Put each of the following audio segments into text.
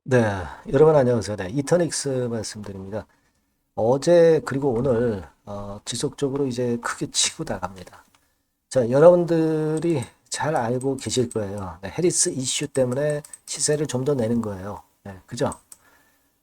네, 여러분 안녕하세요. 네, 이터닉스 말씀드립니다. 어제 그리고 오늘 지속적으로 이제 크게 치고 나갑니다. 자, 여러분들이 잘 알고 계실 거예요. 네, 해리스 이슈 때문에 시세를 좀 더 내는 거예요. 네, 그죠?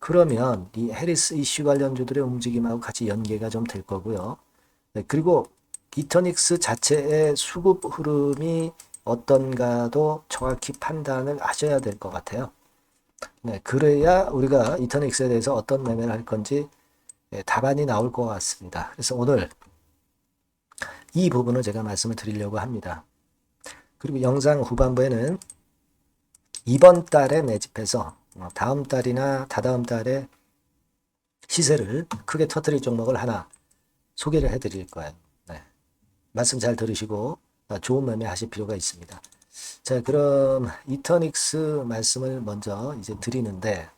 그러면 이 해리스 이슈 관련주들의 움직임하고 같이 연계가 좀 될 거고요. 네, 그리고 이터닉스 자체의 수급 흐름이 어떤가도 정확히 판단을 하셔야 될 것 같아요. 네, 그래야 우리가 이터닉스에 대해서 어떤 매매를 할 건지 답안이 나올 것 같습니다. 그래서 오늘 이 부분을 제가 말씀을 드리려고 합니다. 그리고 영상 후반부에는 이번 달에 매집해서 다음 달이나 다다음 달에 시세를 크게 터뜨릴 종목을 하나 소개를 해드릴 거예요. 네, 말씀 잘 들으시고 좋은 매매 하실 필요가 있습니다. 자, 그럼 이터닉스 말씀을 먼저 이제 드리는데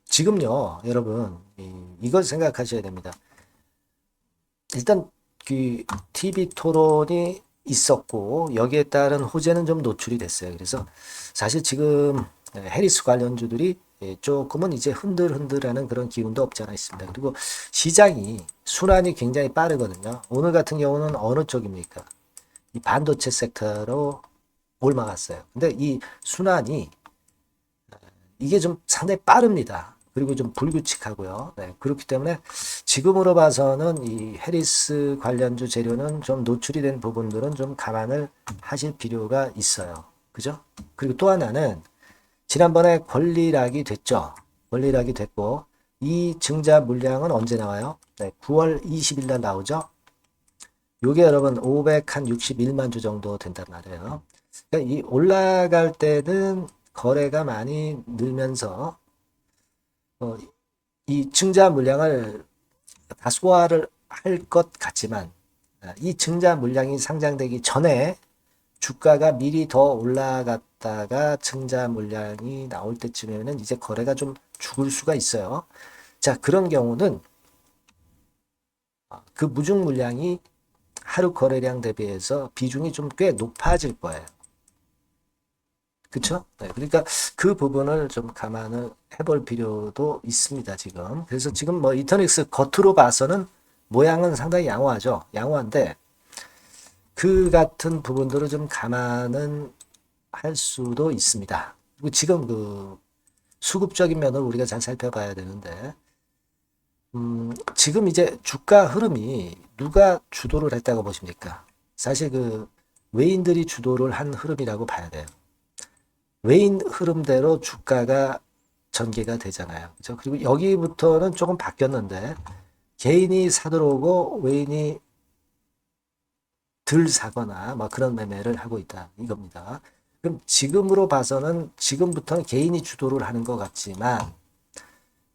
지금요, 여러분, 이걸 생각하셔야 됩니다. 일단 그 TV 토론이 있었고 여기에 따른 호재는 좀 노출이 됐어요. 그래서 사실 지금 해리스 관련주들이 조금은 이제 흔들흔들하는 그런 기운도 없지 않아 있습니다. 그리고 시장이 순환이 굉장히 빠르거든요. 오늘 같은 경우는 어느 쪽입니까? 이 반도체 섹터로 올라갔어요. 근데 이 순환이 이게 좀 상당히 빠릅니다. 그리고 좀 불규칙하고요. 네, 그렇기 때문에 지금으로 봐서는 이 해리스 관련주 재료는 좀 노출이 된 부분들은 좀 감안을 하실 필요가 있어요. 그죠? 그리고 또 하나는 지난번에 권리락이 됐죠. 권리락이 됐고 이 증자 물량은 언제 나와요? 네, 9월 20일 날 나오죠. 요게 여러분 561만 주 정도 된단 말이에요. 그러니까 이 올라갈 때는 거래가 많이 늘면서 어, 이 증자 물량을 다 소화를 할 것 같지만 이 증자 물량이 상장되기 전에 주가가 미리 더 올라갔다가 증자 물량이 나올 때쯤에는 이제 거래가 좀 죽을 수가 있어요. 자, 그런 경우는 그 무중 물량이 하루 거래량 대비해서 비중이 좀 꽤 높아질 거예요. 그쵸? 네, 그러니까 그 부분을 좀 감안을 해볼 필요도 있습니다, 지금. 그래서 지금 뭐 이터닉스 겉으로 봐서는 모양은 상당히 양호하죠. 양호한데 그 같은 부분들을 좀 감안은 할 수도 있습니다. 그리고 지금 그 수급적인 면을 우리가 잘 살펴봐야 되는데, 지금 이제 주가 흐름이 누가 주도를 했다고 보십니까? 사실 그 외인들이 주도를 한 흐름이라고 봐야 돼요. 외인 흐름대로 주가가 전개가 되잖아요. 그죠? 그리고 여기부터는 조금 바뀌었는데 개인이 사들어오고 외인이 덜 사거나 막 그런 매매를 하고 있다 이겁니다. 그럼 지금으로 봐서는 지금부터는 개인이 주도를 하는 것 같지만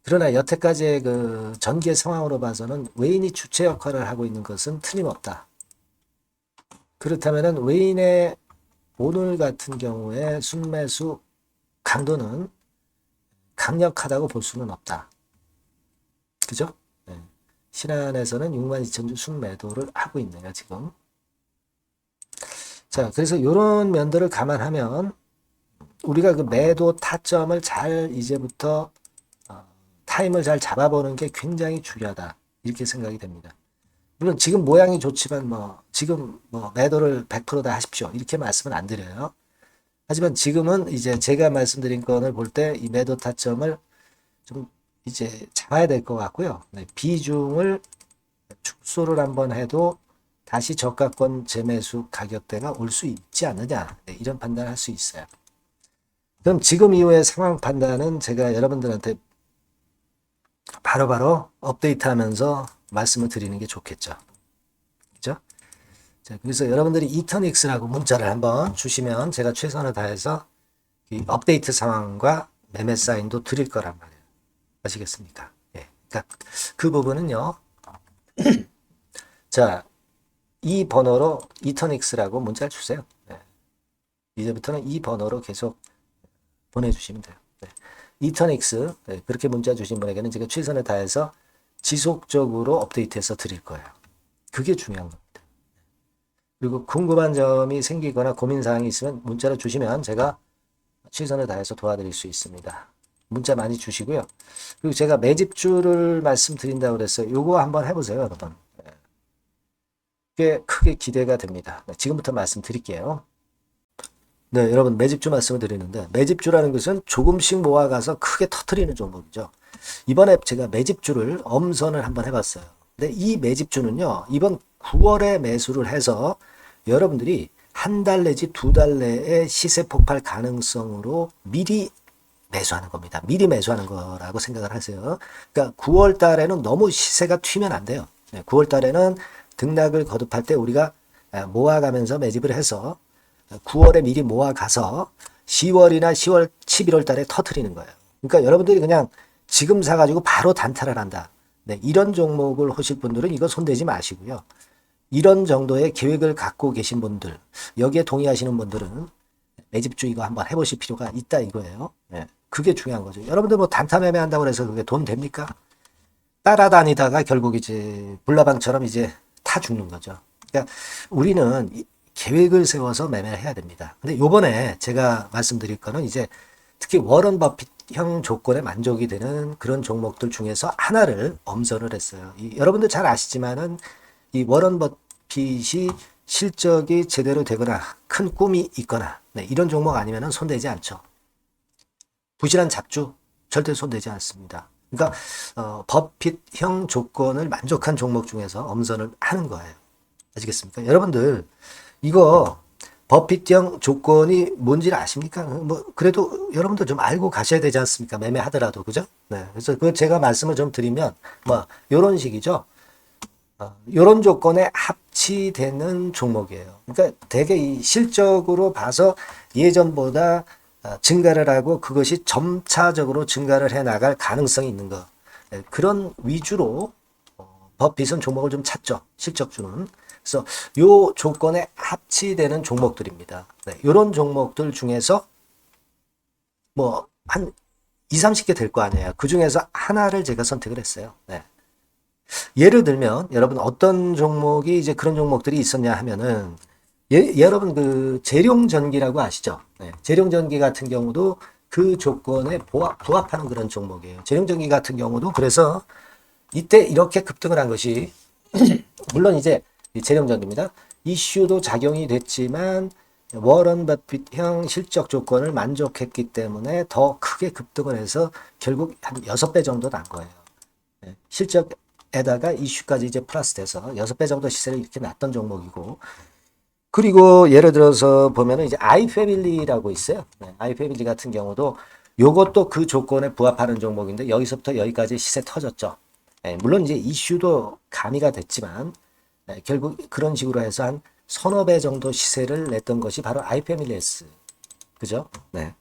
그러나 여태까지의 그 전개 상황으로 봐서는 외인이 주체 역할을 하고 있는 것은 틀림없다. 그렇다면은 외인의 오늘 같은 경우에 순매수 강도는 강력하다고 볼 수는 없다. 그죠? 네. 신한에서는 6만 2천 주 순매도를 하고 있네요, 지금. 자, 그래서 이런 면들을 감안하면 우리가 그 매도 타점을 잘 이제부터 타임을 잘 잡아보는 게 굉장히 중요하다. 이렇게 생각이 됩니다. 물론 지금 모양이 좋지만 뭐 지금 뭐 매도를 100%다 하십시오. 이렇게 말씀은 안 드려요. 하지만 지금은 이제 제가 말씀드린 건을 볼 때 이 매도 타점을 좀 이제 잡아야 될 것 같고요. 네, 비중을 축소를 한번 해도 다시 저가권 재매수 가격대가 올 수 있지 않느냐. 네, 이런 판단을 할 수 있어요. 그럼 지금 이후의 상황 판단은 제가 여러분들한테 바로바로 업데이트하면서 말씀을 드리는 게 좋겠죠. 그죠? 자, 그래서 여러분들이 이터닉스라고 문자를 한번 주시면 제가 최선을 다해서 이 업데이트 상황과 매매 사인도 드릴 거란 말이에요. 아시겠습니까? 예. 그러니까 그 부분은요. 자, 이 번호로 이터닉스라고 문자를 주세요. 네. 이제부터는 이 번호로 계속 보내주시면 돼요. 네. 이터닉스 네. 그렇게 문자 주신 분에게는 제가 최선을 다해서 지속적으로 업데이트해서 드릴 거예요. 그게 중요한 겁니다. 그리고 궁금한 점이 생기거나 고민사항이 있으면 문자로 주시면 제가 최선을 다해서 도와드릴 수 있습니다. 문자 많이 주시고요. 그리고 제가 매집주를 말씀드린다고 그랬어요. 요거 한번 해보세요, 여러분. 꽤 크게 기대가 됩니다. 지금부터 말씀드릴게요. 네, 여러분 매집주 말씀을 드리는데 매집주라는 것은 조금씩 모아가서 크게 터트리는 종목이죠. 이번에 제가 매집주를 엄선을 한번 해봤어요. 근데 이 매집주는요, 이번 9월에 매수를 해서 여러분들이 한 달 내지 두 달 내에 시세 폭발 가능성으로 미리 매수하는 겁니다. 미리 매수하는 거라고 생각을 하세요. 그러니까 9월 달에는 너무 시세가 튀면 안 돼요. 9월 달에는 등락을 거듭할 때 우리가 모아가면서 매집을 해서 9월에 미리 모아가서 10월이나 10월, 11월 달에 터트리는 거예요. 그러니까 여러분들이 그냥 지금 사가지고 바로 단타를 한다. 네, 이런 종목을 하실 분들은 이거 손대지 마시고요. 이런 정도의 계획을 갖고 계신 분들, 여기에 동의하시는 분들은 매집주 이거 한번 해보실 필요가 있다 이거예요. 네, 그게 중요한 거죠. 여러분들 뭐 단타 매매한다고 해서 그게 돈 됩니까? 따라다니다가 결국 이제 불나방처럼 이제 타 죽는 거죠. 그러니까 우리는 계획을 세워서 매매를 해야 됩니다. 근데 요번에 제가 말씀드릴 거는 이제 특히 워런 버핏형 조건에 만족이 되는 그런 종목들 중에서 하나를 엄선을 했어요. 여러분들 잘 아시지만은 이 워런 버핏이 실적이 제대로 되거나 큰 꿈이 있거나 네, 이런 종목 아니면은 손대지 않죠. 부실한 잡주 절대 손대지 않습니다. 그러니까 버핏형 조건을 만족한 종목 중에서 엄선을 하는 거예요. 아시겠습니까? 여러분들 이거 버핏형 조건이 뭔지를 아십니까? 뭐 그래도 여러분들 좀 알고 가셔야 되지 않습니까? 매매하더라도 그죠? 네. 그래서 그 제가 말씀을 좀 드리면 뭐 이런 식이죠. 이런 조건에 합치되는 종목이에요. 그러니까 되게 이 실적으로 봐서 예전보다 증가를 하고 그것이 점차적으로 증가를 해 나갈 가능성이 있는 거. 네, 그런 위주로 버핏은 종목을 좀 찾죠. 실적주는. 그래서 요 조건에 합치되는 종목들입니다. 네, 이런 종목들 중에서 뭐 한 2, 30개 될 거 아니에요. 그 중에서 하나를 제가 선택을 했어요. 네. 예를 들면 여러분 어떤 종목이 이제 그런 종목들이 있었냐 하면은 여러분 그 재룡전기라고 아시죠? 네, 재룡전기 같은 경우도 그 조건에 부합하는 그런 종목이에요. 재룡전기 같은 경우도 그래서 이때 이렇게 급등을 한 것이 물론 이제 재룡전기입니다. 이슈도 작용이 됐지만 워런 버핏형 실적 조건을 만족했기 때문에 더 크게 급등을 해서 결국 한 6배 정도 난 거예요. 네, 실적에다가 이슈까지 이제 플러스 돼서 6배 정도 시세를 이렇게 났던 종목이고 그리고 예를 들어서 보면은 이제 아이패밀리라고 있어요. 네, 아이패밀리 같은 경우도 요것도 그 조건에 부합하는 종목인데 여기서부터 여기까지 시세 터졌죠. 네, 물론 이제 이슈도 가미가 됐지만 네, 결국 그런 식으로 해서 한 서너 배 정도 시세를 냈던 것이 바로 아이패밀리스. 그죠? 네.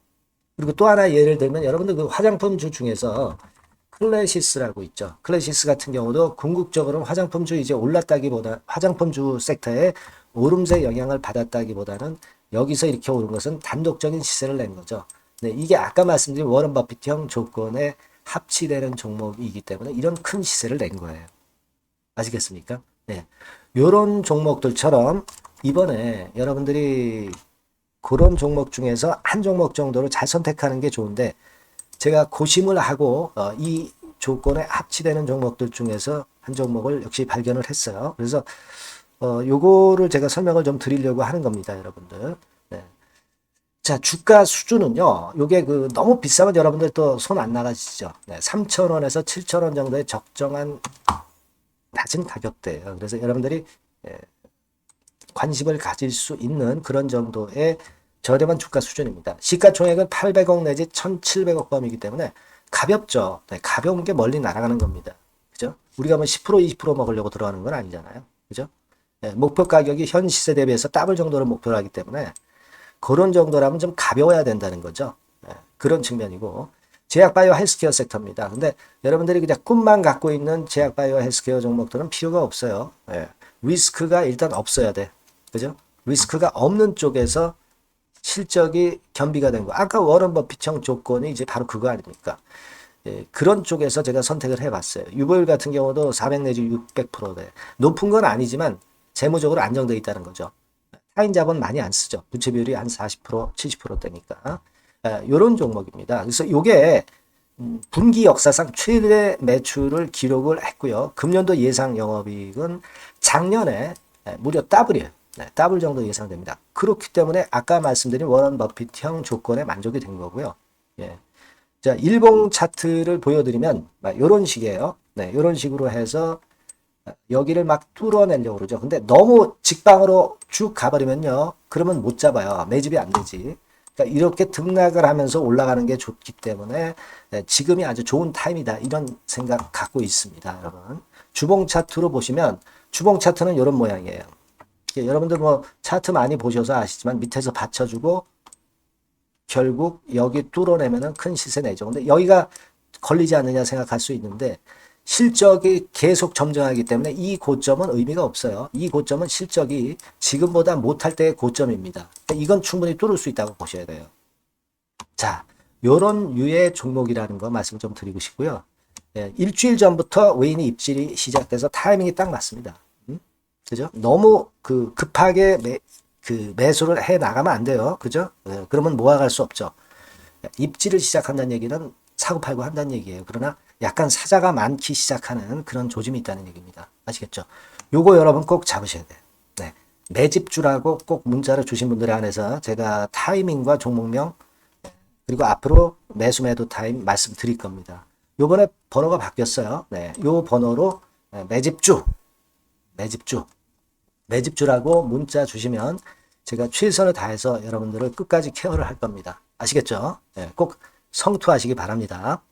그리고 또 하나 예를 들면 여러분들 그 화장품주 중에서 클래시스라고 있죠. 클래시스 같은 경우도 궁극적으로 화장품주 이제 올랐다기보다 화장품주 섹터에 오름세 영향을 받았다기보다는 여기서 이렇게 오른 것은 단독적인 시세를 낸 거죠. 네, 이게 아까 말씀드린 워런 버핏형 조건에 합치되는 종목이기 때문에 이런 큰 시세를 낸 거예요. 아시겠습니까? 네. 요런 종목들처럼 이번에 여러분들이 그런 종목 중에서 한 종목 정도로 잘 선택하는 게 좋은데 제가 고심을 하고 이 조건에 합치되는 종목들 중에서 한 종목을 역시 발견을 했어요. 그래서 요거를 제가 설명을 좀 드리려고 하는 겁니다, 여러분들. 네. 자, 주가 수준은요. 요게 그 너무 비싸면 여러분들 또 손 안 나가시죠. 네, 3,000원에서 7,000원 정도의 적정한 낮은 가격대예요. 그래서 여러분들이 관심을 가질 수 있는 그런 정도의 저렴한 주가 수준입니다. 시가총액은 800억 내지 1,700억 범위이기 때문에 가볍죠. 네, 가벼운 게 멀리 날아가는 겁니다. 그죠? 우리가 뭐 10%, 20% 먹으려고 들어가는 건 아니잖아요. 그죠? 네, 목표 가격이 현 시세 대비해서 더블 정도를 목표로 하기 때문에 그런 정도라면 좀 가벼워야 된다는 거죠. 네, 그런 측면이고 제약바이오 헬스케어 섹터입니다. 근데 여러분들이 그냥 꿈만 갖고 있는 제약바이오 헬스케어 종목들은 필요가 없어요. 네, 리스크가 일단 없어야 돼. 그죠? 리스크가 없는 쪽에서 실적이 겸비가 된 거. 아까 워런 버핏형 조건이 이제 바로 그거 아닙니까? 예, 그런 쪽에서 제가 선택을 해봤어요. 유보율 같은 경우도 400 내지 600%대. 높은 건 아니지만 재무적으로 안정되어 있다는 거죠. 타인 자본 많이 안 쓰죠. 부채 비율이 한 40%, 70%대니까. 이런 종목입니다. 그래서 요게 분기 역사상 최대 매출을 기록을 했고요. 금년도 예상 영업이익은 작년에 무려 더블이에요. 더블 정도 예상됩니다. 그렇기 때문에 아까 말씀드린 워런 버핏형 조건에 만족이 된 거고요. 예. 자, 일봉 차트를 보여드리면 이런 식이에요. 네, 이런 식으로 해서 여기를 막 뚫어내려고 그러죠. 근데 너무 직방으로 쭉 가버리면요. 그러면 못 잡아요. 매집이 안 되지. 그러니까 이렇게 등락을 하면서 올라가는 게 좋기 때문에 지금이 아주 좋은 타임이다. 이런 생각 갖고 있습니다. 여러분. 주봉 차트로 보시면 주봉 차트는 이런 모양이에요. 여러분들 뭐 차트 많이 보셔서 아시지만 밑에서 받쳐주고 결국 여기 뚫어내면은 큰 시세 내죠. 근데 여기가 걸리지 않느냐 생각할 수 있는데 실적이 계속 점증하기 때문에 이 고점은 의미가 없어요. 이 고점은 실적이 지금보다 못할 때의 고점입니다. 이건 충분히 뚫을 수 있다고 보셔야 돼요. 자, 요런 유의 종목이라는 거 말씀 좀 드리고 싶고요. 예, 일주일 전부터 외인이 입질이 시작돼서 타이밍이 딱 맞습니다. 그죠? 너무 급하게 매수를 해 나가면 안 돼요. 그죠? 예, 그러면 모아갈 수 없죠. 입지를 시작한다는 얘기는 사고 팔고 한다는 얘기예요. 그러나 약간 사자가 많기 시작하는 그런 조짐이 있다는 얘기입니다. 아시겠죠? 요거 여러분 꼭 잡으셔야 돼요. 네. 매집주라고 꼭 문자를 주신 분들에 한해서 제가 타이밍과 종목명 그리고 앞으로 매수 매도 타임 말씀드릴 겁니다. 요번에 번호가 바뀌었어요. 네. 요 번호로 매집주라고 문자 주시면 제가 최선을 다해서 여러분들을 끝까지 케어를 할 겁니다. 아시겠죠? 네, 꼭 성투하시기 바랍니다.